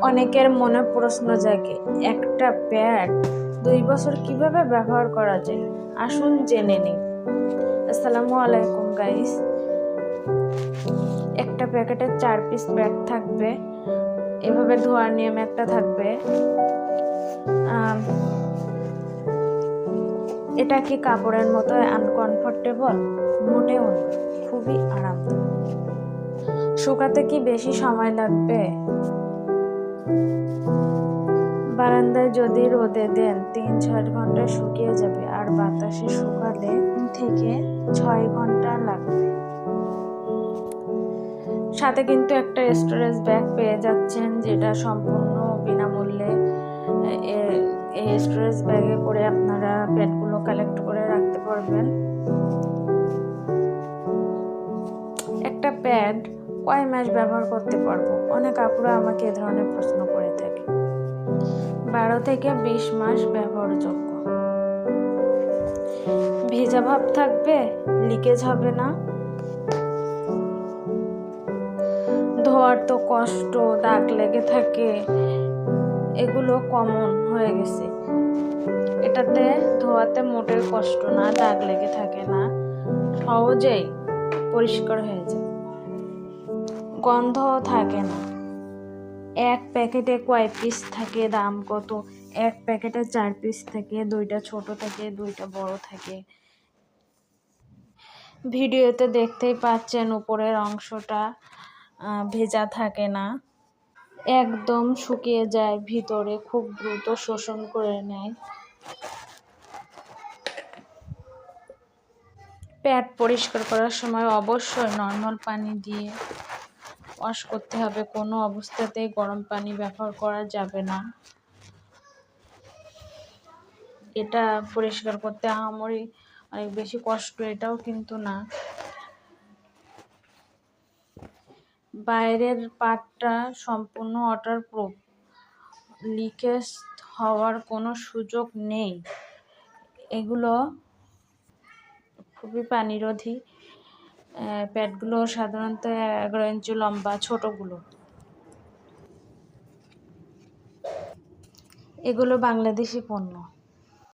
অনেকের মনে প্রশ্ন জাগে, একটা প্যাড 2 বছর কিভাবে ব্যবহার করা যায়? আসুন জেনে নিই। আসসালামু আলাইকুম গাইস। একটা প্যাকেটে 4 পিস প্যাড থাকবে, এভাবে ধোয়ার নিয়ম একটা থাকবে। এটা কি কাপড়ের মতো আনকমফোর্টেবল? মোটেও না, খুবই আরামদায়ক। শুকাতে কি বেশি সময় লাগবে? বারান্দায় যদি রোদে দেন 3-6 ঘন্টায় শুকিয়ে যাবে, আর বাতাসে শুকালে 3 থেকে 6 ঘন্টা লাগবে। সাথে কিন্তু একটা স্টোরেজ ব্যাগ পেয়ে যাচ্ছেন, যেটা সম্পূর্ণ বিনামূল্যে। এই স্টোরেজ ব্যাগে করে আপনারা প্যাডগুলো কালেক্ট করে রাখতে পারবেন। একটা প্যাড কয় মাস ব্যবহার করতে পারবো? অনেক আপুরা আমাকে এ ধরনের প্রশ্ন করে থাকে। 12 থেকে 20 মাস ব্যবহারযোগ্য। ভেজা ভাব থাকবে, লিকেজ হবে না। ধোয়ার তো কষ্ট, দাগ লেগে থাকে, এগুলো কমন হয়ে গেছে। এটাতে ধোয়াতে মোটের কষ্ট না, দাগ লেগে থাকে না, সহজেই পরিষ্কার হয়ে যায়, গন্ধও থাকে না। এক প্যাকেটে কয় পিস থাকে, দাম কত? এক প্যাকেটে 4 পিস থাকে, 2টা ছোট থাকে, 2টা বড় থাকে। ভিডিওতে দেখতেই পাচ্ছেন উপরের অংশটা ভেজা থাকে না, একদম শুকিয়ে যায়, ভিতরে খুব দ্রুত শোষণ করে নেয়। প্যাড পরিষ্কার করার সময় অবশ্যই নর্মাল পানি দিয়ে ওয়াশ করতে হবে, কোনো অবস্থাতেই গরম পানি ব্যবহার করা যাবে না। এটা পরিষ্কার করতে আহামরি অনেক বেশি কষ্ট এটাও কিন্তু না। বাইরের পার্টটা সম্পূর্ণ ওয়াটারপ্রুফ, লিকেজ হওয়ার কোনো সুযোগ নেই। এগুলো খুবই পানিরোধী। প্যাডগুলো সাধারণত 11 ইঞ্চি লম্বা, ছোটগুলো। এগুলো বাংলাদেশি পণ্য।